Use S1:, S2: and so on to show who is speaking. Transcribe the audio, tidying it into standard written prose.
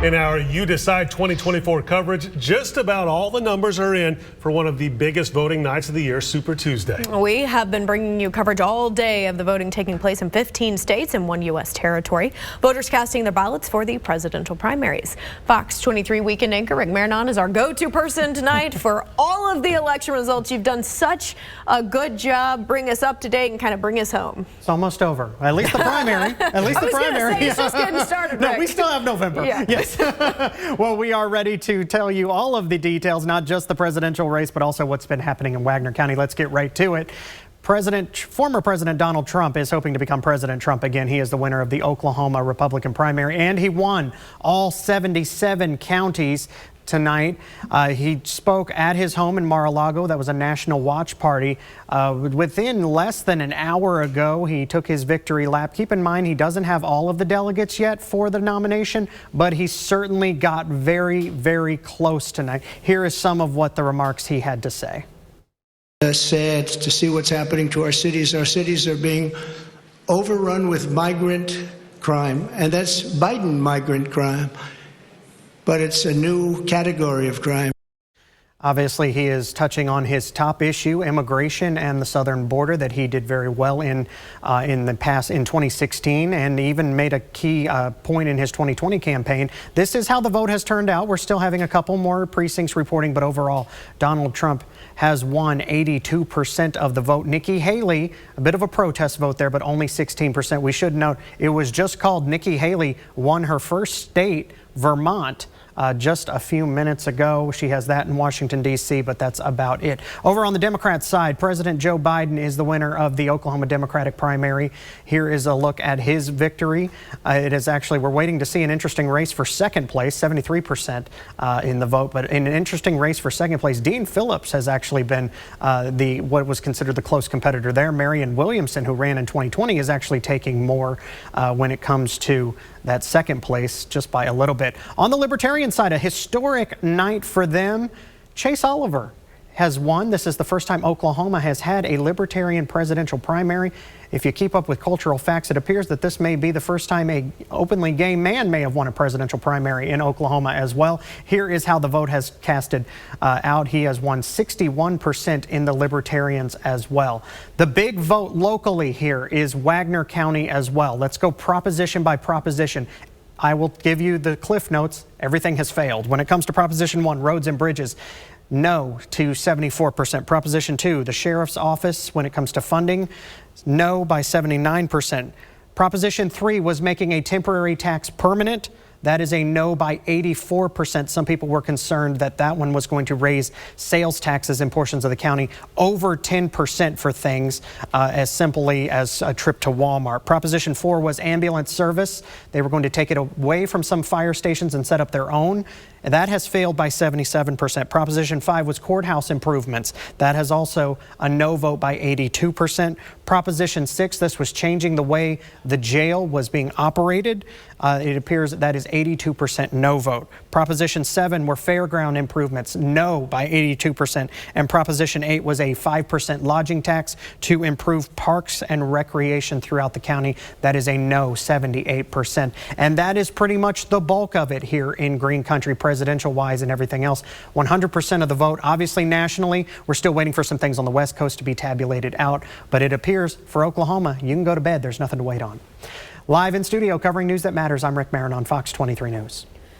S1: In our You Decide 2024 coverage, just about all the numbers are in for one of the biggest voting nights of the year, Super Tuesday.
S2: We have been bringing you coverage all day of the voting taking place in 15 states and 1 U.S. territory. Voters casting their ballots for the presidential primaries. Fox 23 weekend anchor Rick Marinon is our go-to person tonight for all of the election results. You've done such a good job. Bring us up to date and kind of bring us home.
S3: It's almost over. At least the primary. At least the primary.
S2: Say, it's just getting started, Rick.
S3: No, we still have November.
S2: Yeah.
S3: Yes. Well, we are ready to tell you all of the details, not just the presidential race, but also what's been happening in Wagner County. Let's get right to it. Former President Donald Trump is hoping to become President Trump again. He is the winner of the Oklahoma Republican primary, and he won all 77 counties tonight. He spoke at his home in Mar-a-Lago. That was a national watch party. Within less than an hour ago, he took his victory lap. Keep in mind, he doesn't have all of the delegates yet for the nomination, but he certainly got very, very close tonight. Here is some of what the remarks he had to say.
S4: Sad to see what's happening to our cities. Our cities are being overrun with migrant crime, and that's Biden migrant crime. But it's a new category of crime.
S3: Obviously, he is touching on his top issue, immigration and the southern border, that he did very well in the past in 2016, and even made a key point in his 2020 campaign. This is how the vote has turned out. We're still having a couple more precincts reporting, but overall, Donald Trump has won 82% of the vote. Nikki Haley, a bit of a protest vote there, but only 16%. We should note it was just called Nikki Haley won her first state, Vermont, just a few minutes ago. She has that in Washington, D.C., but that's about it. Over on the Democrat side, President Joe Biden is the winner of the Oklahoma Democratic primary. Here is a look at his victory. It is actually, we're waiting to see an interesting race for second place, 73% in the vote, but in an interesting race for second place, Dean Phillips has actually been what was considered the close competitor there. Marianne Williamson, who ran in 2020, is actually taking more when it comes to that second place, just by a little bit. On the Libertarian side, a historic night for them. Chase Oliver has won. This is the first time Oklahoma has had a Libertarian presidential primary. If you keep up with cultural facts, it appears that this may be the first time a openly gay man may have won a presidential primary in Oklahoma as well. Here is how the vote has casted out. He has won 61% in the Libertarians as well. The big vote locally here is Wagner County as well. Let's go proposition by proposition. I will give you the cliff notes. Everything has failed. When it comes to Proposition 1, roads and bridges, no to 74%. Proposition 2, the sheriff's office, when it comes to funding, no by 79%. Proposition 3 was making a temporary tax permanent. That is a no by 84%. Some people were concerned that that one was going to raise sales taxes in portions of the county over 10% for things as simply as a trip to Walmart. Proposition 4 was ambulance service. They were going to take it away from some fire stations and set up their own. And that has failed by 77%. Proposition 5 was courthouse improvements. That has also a no vote by 82%. Proposition 6, this was changing the way the jail was being operated. It appears that is 82% no vote. Proposition 7 were fairground improvements, no by 82%. And Proposition 8 was a 5% lodging tax to improve parks and recreation throughout the county. That is a no, 78%. And that is pretty much the bulk of it here in Green Country, presidential wise and everything else. 100% of the vote. Obviously nationally, we're still waiting for some things on the West Coast to be tabulated out, but it appears for Oklahoma, you can go to bed. There's nothing to wait on. Live in studio covering news that matters, I'm Rick Marinon on Fox 23 News.